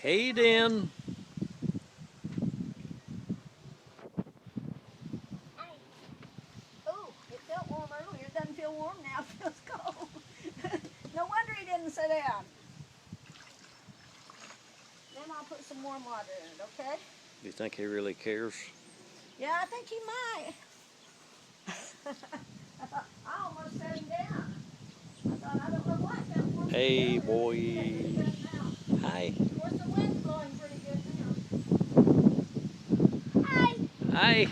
Caden. Oh, it felt warm earlier. It doesn't feel warm now. It feels cold. No wonder he didn't sit down. Then I'll put some warm water in it, okay? Do you think he really cares? Yeah, I think he might. I thought, I almost set him down. I thought, I don't know why it felt warm Hey, earlier, boy. but it doesn't now. Hi. Of course, the wind's blowing pretty good now. Hi. Hi.